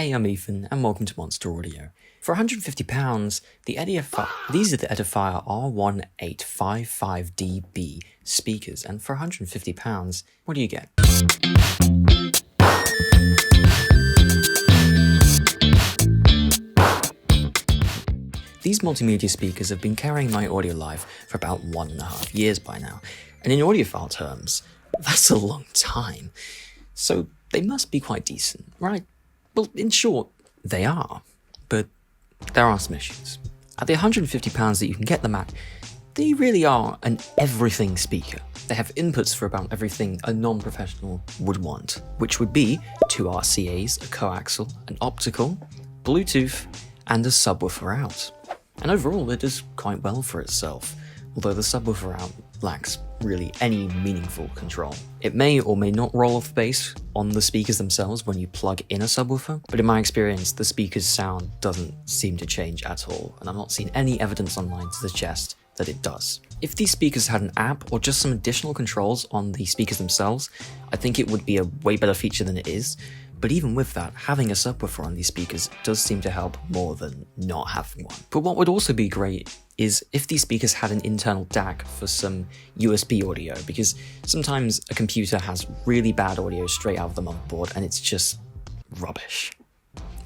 Hey, I'm Ethan, and welcome to Monster Audio. For £150, these are the Edifier R1855db speakers, and for £150, what do you get? These multimedia speakers have been carrying my audio life for about 1.5 years by now, and in audiophile terms, that's a long time. So they must be quite decent, right? Well, in short, they are, but there are some issues. At the £150 that you can get them at, they really are an everything speaker. They have inputs for about everything a non-professional would want, which would be 2 RCAs, a coaxial, an optical, Bluetooth, and a subwoofer out. And overall, it does quite well for itself, although the subwoofer out lacks really any meaningful control. It may or may not roll off bass on the speakers themselves when you plug in a subwoofer, but in my experience, the speaker's sound doesn't seem to change at all, and I've not seen any evidence online to suggest that it does. If these speakers had an app or just some additional controls on the speakers themselves, I think it would be a way better feature than it is. But even with that, having a subwoofer on these speakers does seem to help more than not having one. But what would also be great is if these speakers had an internal DAC for some USB audio, because sometimes a computer has really bad audio straight out of the motherboard and it's just rubbish.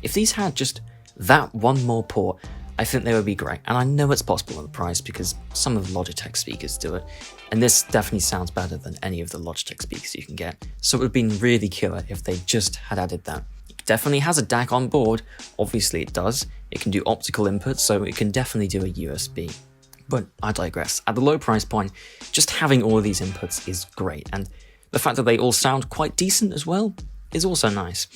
If these had just that one more port, I think they would be great, and I know it's possible in the price because some of the Logitech speakers do it, and this definitely sounds better than any of the Logitech speakers you can get, so it would have been really killer if they just had added that. It definitely has a DAC on board, obviously it does, it can do optical inputs, so it can definitely do a USB. But I digress. At the low price point, just having all of these inputs is great, and the fact that they all sound quite decent as well is also nice.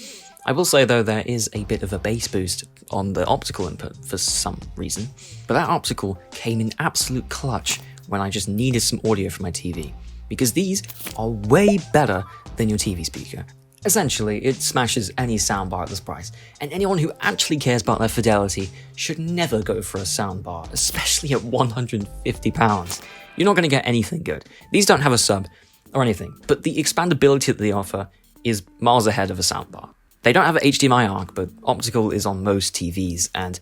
I will say though, there is a bit of a bass boost on the optical input for some reason, but that optical came in absolute clutch when I just needed some audio for my TV, because these are way better than your TV speaker. Essentially, it smashes any soundbar at this price, and anyone who actually cares about their fidelity should never go for a soundbar, especially at £150. You're not going to get anything good. These don't have a sub or anything, but the expandability that they offer is miles ahead of a soundbar. They don't have an HDMI ARC, but optical is on most TVs, and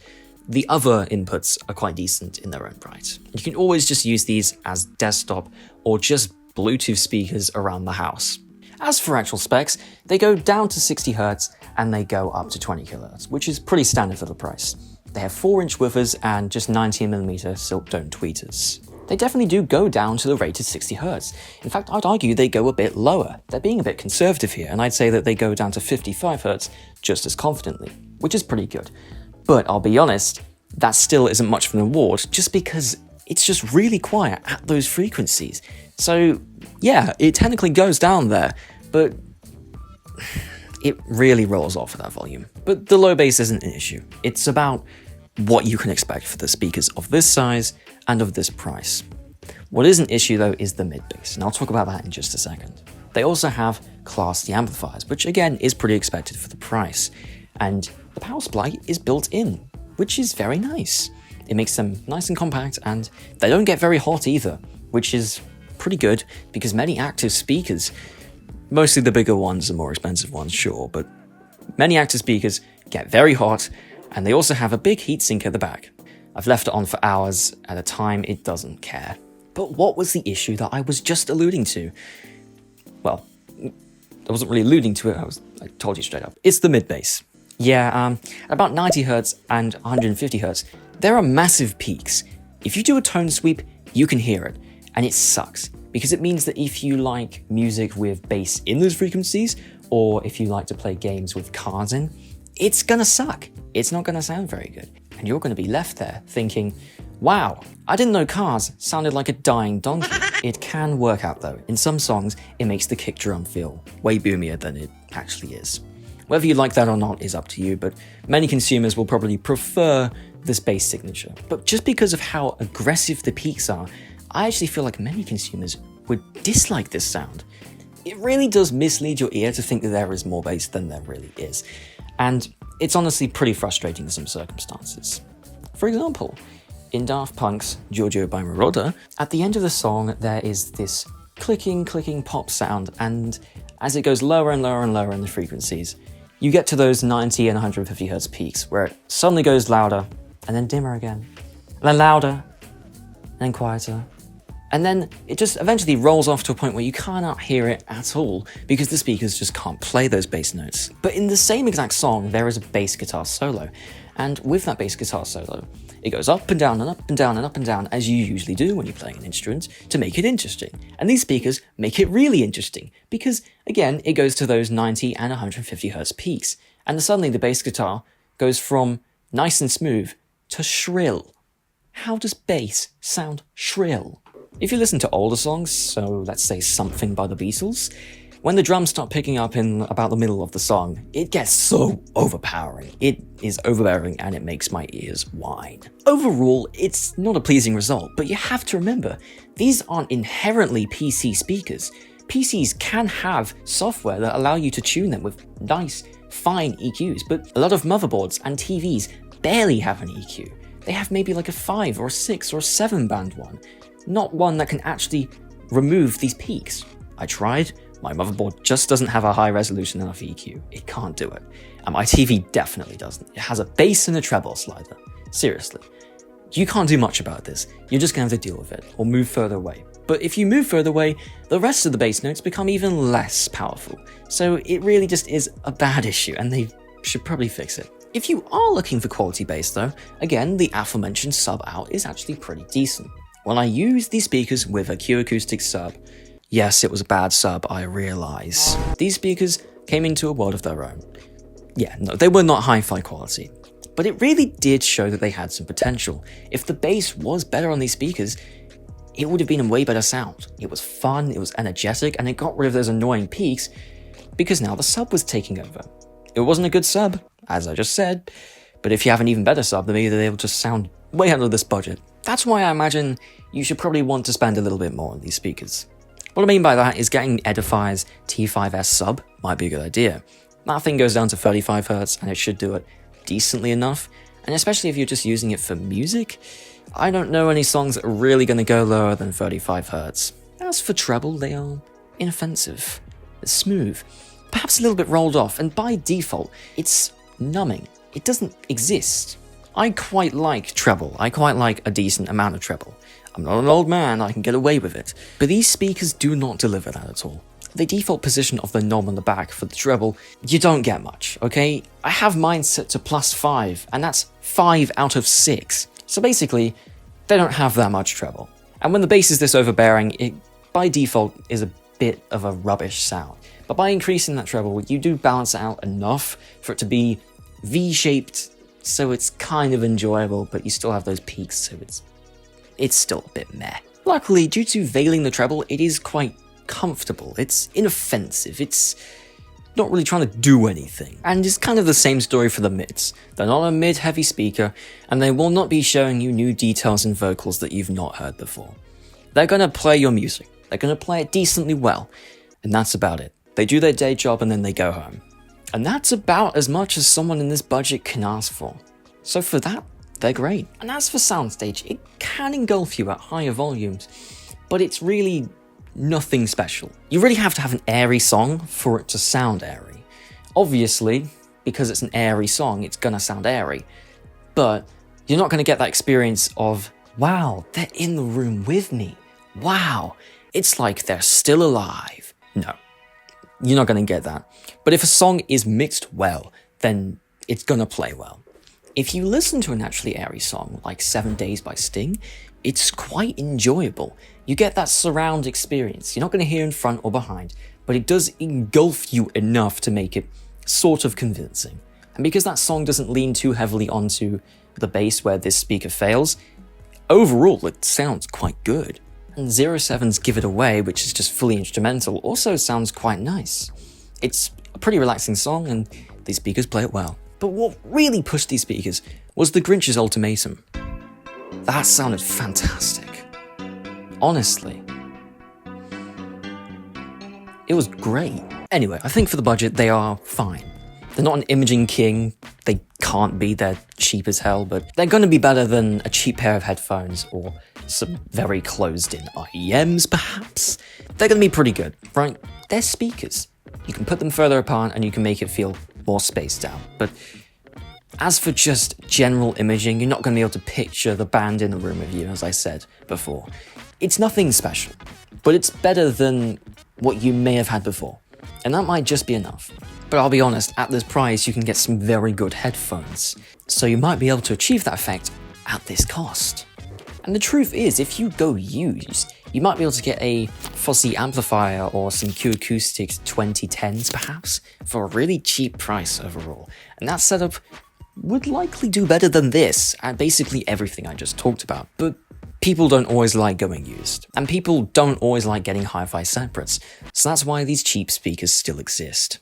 the other inputs are quite decent in their own right. You can always just use these as desktop or just Bluetooth speakers around the house. As for actual specs, they go down to 60Hz and they go up to 20kHz, which is pretty standard for the price. They have 4-inch woofers and just 19mm silk tone tweeters. They definitely do go down to the rated 60Hz. In fact, I'd argue they go a bit lower. They're being a bit conservative here, and I'd say that they go down to 55Hz just as confidently, which is pretty good. But I'll be honest, that still isn't much of an award, just because it's just really quiet at those frequencies. So yeah, it technically goes down there, but it really rolls off at that volume. But the low bass isn't an issue. It's about what you can expect for the speakers of this size and of this price. What is an issue though is the mid bass, and I'll talk about that in just a second. They also have Class D amplifiers, which again is pretty expected for the price, and the power supply is built in, which is very nice. It makes them nice and compact, and they don't get very hot either, which is pretty good because many active speakers, mostly the bigger ones and more expensive ones, sure, but many active speakers get very hot, and they also have a big heatsink at the back. I've left it on for hours at a time, it doesn't care. But what was the issue that I was just alluding to? Well, I wasn't really alluding to it, I told you straight up. It's the mid bass. Yeah, about 90Hz and 150Hz, there are massive peaks. If you do a tone sweep, you can hear it, and it sucks, because it means that if you like music with bass in those frequencies, or if you like to play games with cars in, it's gonna suck. It's not gonna sound very good. And you're gonna be left there thinking, wow, I didn't know cars sounded like a dying donkey. It can work out though. In some songs, it makes the kick drum feel way boomier than it actually is. Whether you like that or not is up to you, but many consumers will probably prefer this bass signature. But just because of how aggressive the peaks are, I actually feel like many consumers would dislike this sound. It really does mislead your ear to think that there is more bass than there really is. And it's honestly pretty frustrating in some circumstances. For example, in Daft Punk's Giorgio by Moroder, at the end of the song there is this clicking pop sound, and as it goes lower and lower and lower in the frequencies, you get to those 90 and 150 Hz peaks where it suddenly goes louder and then dimmer again, and then louder, and then quieter. And then it just eventually rolls off to a point where you cannot hear it at all because the speakers just can't play those bass notes. But in the same exact song, there is a bass guitar solo. And with that bass guitar solo, it goes up and down and up and down and up and down as you usually do when you're playing an instrument to make it interesting. And these speakers make it really interesting because, again, it goes to those 90 and 150 Hz peaks. And suddenly the bass guitar goes from nice and smooth to shrill. How does bass sound shrill? If you listen to older songs, so let's say Something by the Beatles, when the drums start picking up in about the middle of the song, it gets so overpowering. It is overbearing and it makes my ears whine. Overall, it's not a pleasing result, but you have to remember, these aren't inherently PC speakers. PCs can have software that allow you to tune them with nice, fine EQs, but a lot of motherboards and TVs barely have an EQ. They have maybe like a 5 or a 6 or a 7 band one. Not one that can actually remove these peaks. I tried, my motherboard just doesn't have a high resolution enough EQ. It can't do it. And my TV definitely doesn't. It has a bass and a treble slider. Seriously. You can't do much about this. You're just gonna have to deal with it, or move further away. But if you move further away, the rest of the bass notes become even less powerful. So it really just is a bad issue, and they should probably fix it. If you are looking for quality bass though, again, the aforementioned sub out is actually pretty decent. When I used these speakers with a Q Acoustic sub, yes, it was a bad sub, I realise. These speakers came into a world of their own. Yeah, no, they were not hi-fi quality, but it really did show that they had some potential. If the bass was better on these speakers, it would have been a way better sound. It was fun, it was energetic, and it got rid of those annoying peaks because now the sub was taking over. It wasn't a good sub, as I just said, but if you have an even better sub, then maybe they'll just sound way under this budget. That's why I imagine you should probably want to spend a little bit more on these speakers. What I mean by that is getting Edifier's T5S sub might be a good idea. That thing goes down to 35 Hz and it should do it decently enough, and especially if you're just using it for music, I don't know any songs that are really going to go lower than 35 Hz. As for treble, they are inoffensive, they're smooth, perhaps a little bit rolled off, and by default, it's numbing. It doesn't exist. I quite like treble. I quite like a decent amount of treble. I'm not an old man, I can get away with it. But these speakers do not deliver that at all. The default position of the knob on the back for the treble, you don't get much, okay? I have mine set to +5, and that's 5 out of 6. So basically, they don't have that much treble. And when the bass is this overbearing, it by default is a bit of a rubbish sound. But by increasing that treble, you do balance it out enough for it to be V-shaped, so it's kind of enjoyable, but you still have those peaks, so it's still a bit meh. Luckily, due to veiling the treble, it is quite comfortable. It's inoffensive. It's not really trying to do anything. And it's kind of the same story for the mids. They're not a mid-heavy speaker, and they will not be showing you new details in vocals that you've not heard before. They're gonna play your music. They're gonna play it decently well, and that's about it. They do their day job and then they go home. And that's about as much as someone in this budget can ask for. So for that, they're great. And as for soundstage, it can engulf you at higher volumes, but it's really nothing special. You really have to have an airy song for it to sound airy. Obviously, because it's an airy song, it's gonna sound airy, but you're not gonna get that experience of, wow, they're in the room with me. Wow, it's like they're still alive. No, you're not gonna get that. But if a song is mixed well, then it's gonna play well. If you listen to a naturally airy song like 7 Days by Sting, it's quite enjoyable. You get that surround experience. You're not going to hear in front or behind, but it does engulf you enough to make it sort of convincing. And because that song doesn't lean too heavily onto the bass where this speaker fails, overall it sounds quite good. And 07's Give It Away, which is just fully instrumental, also sounds quite nice. It's a pretty relaxing song and these speakers play it well. But what really pushed these speakers was the Grinch's Ultimatum. That sounded fantastic. Honestly. It was great. Anyway, I think for the budget, they are fine. They're not an imaging king. They can't be. They're cheap as hell, but they're going to be better than a cheap pair of headphones or some very closed-in IEMs, perhaps. They're going to be pretty good, right? They're speakers. You can put them further apart and you can make it feel more spaced out. But as for just general imaging, you're not going to be able to picture the band in the room with you, as I said before. It's nothing special, but it's better than what you may have had before, and that might just be enough. But I'll be honest, at this price you can get some very good headphones, so you might be able to achieve that effect at this cost. And the truth is, if you go used, you might be able to get a fuzzy amplifier or some Q Acoustics 2010s perhaps, for a really cheap price overall, and that setup would likely do better than this at basically everything I just talked about. But people don't always like going used, and people don't always like getting hi-fi separates, so that's why these cheap speakers still exist.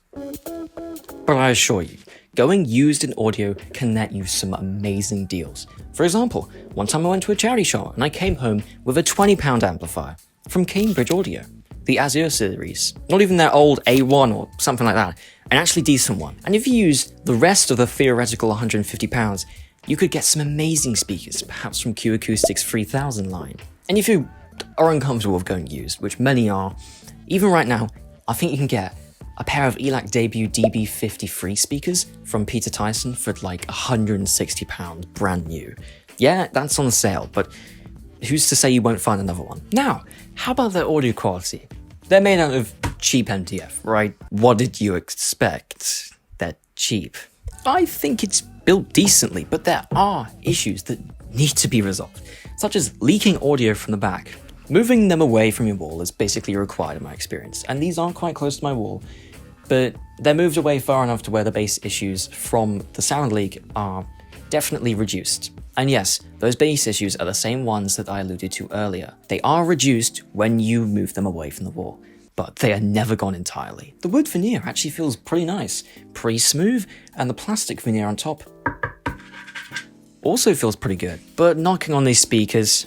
But I assure you, going used in audio can net you some amazing deals. For example, one time I went to a charity shop and I came home with a £20 amplifier from Cambridge Audio, the Azure series, not even their old A1 or something like that, an actually decent one. And if you use the rest of the theoretical £150, you could get some amazing speakers, perhaps from Q Acoustics 3000 line. And if you are uncomfortable with going used, which many are, even right now, I think you can get a pair of ELAC debut DB53 speakers from Peter Tyson for like £160 brand new. Yeah, that's on sale, but who's to say you won't find another one? Now, how about their audio quality? They're made out of cheap MDF, right? What did you expect? They're cheap. I think it's built decently, but there are issues that need to be resolved, such as leaking audio from the back. Moving them away from your wall is basically required in my experience, and these aren't quite close to my wall, but they're moved away far enough to where the bass issues from the sound leak are definitely reduced. And yes, those bass issues are the same ones that I alluded to earlier. They are reduced when you move them away from the wall, but they are never gone entirely. The wood veneer actually feels pretty nice, pretty smooth, and the plastic veneer on top also feels pretty good. But knocking on these speakers,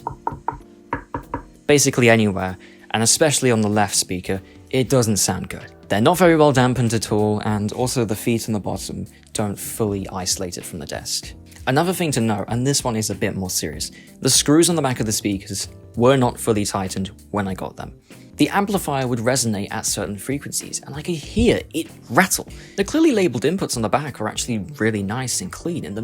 basically anywhere, and especially on the left speaker, it doesn't sound good. They're not very well dampened at all, and also the feet on the bottom don't fully isolate it from the desk. Another thing to note, and this one is a bit more serious, the screws on the back of the speakers were not fully tightened when I got them. The amplifier would resonate at certain frequencies, and I could hear it rattle. The clearly labelled inputs on the back are actually really nice and clean, and the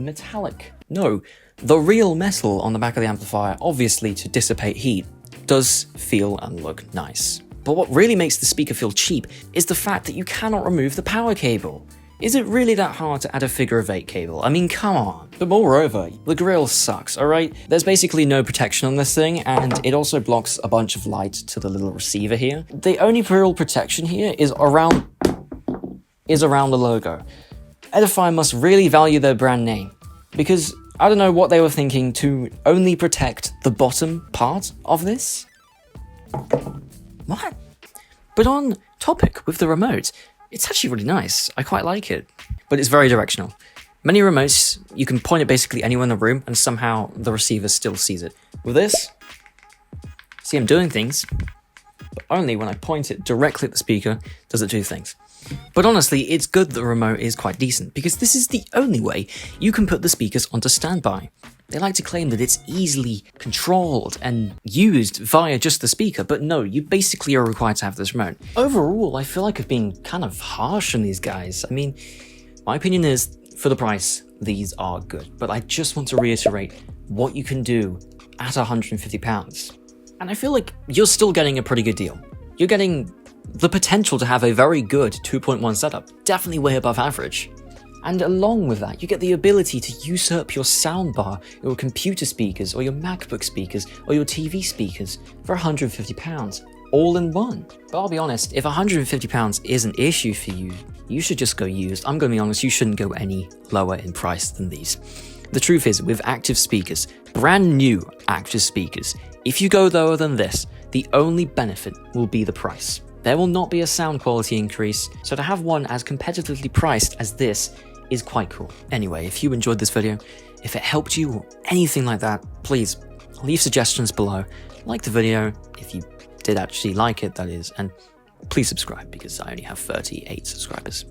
real metal on the back of the amplifier, obviously to dissipate heat, does feel and look nice. But what really makes the speaker feel cheap is the fact that you cannot remove the power cable. Is it really that hard to add a figure of 8 cable? I mean, come on. But moreover, the grill sucks, alright? There's basically no protection on this thing, and it also blocks a bunch of light to the little receiver here. The only real protection here is around the logo. Edifier must really value their brand name, because I don't know what they were thinking to only protect the bottom part of this. What? But on topic with the remote, it's actually really nice. I quite like it. But it's very directional. Many remotes, you can point it basically anywhere in the room and somehow the receiver still sees it. With this, see I'm doing things, but only when I point it directly at the speaker does it do things. But honestly, it's good that the remote is quite decent, because this is the only way you can put the speakers onto standby. They like to claim that it's easily controlled and used via just the speaker, but no, you basically are required to have this remote. Overall, I feel like I've been kind of harsh on these guys. I mean, my opinion is, for the price, these are good, but I just want to reiterate what you can do at £150. And I feel like you're still getting a pretty good deal. You're getting the potential to have a very good 2.1 setup, definitely way above average. And along with that, you get the ability to usurp your soundbar, your computer speakers, or your MacBook speakers, or your TV speakers for £150, all in one. But I'll be honest, if £150 is an issue for you, you should just go used. I'm going to be honest, you shouldn't go any lower in price than these. The truth is, with active speakers, brand new active speakers, if you go lower than this, the only benefit will be the price. There will not be a sound quality increase, so to have one as competitively priced as this is quite cool. Anyway, if you enjoyed this video, if it helped you or anything like that, please leave suggestions below. Like the video, if you did actually like it, that is, and please subscribe because I only have 38 subscribers.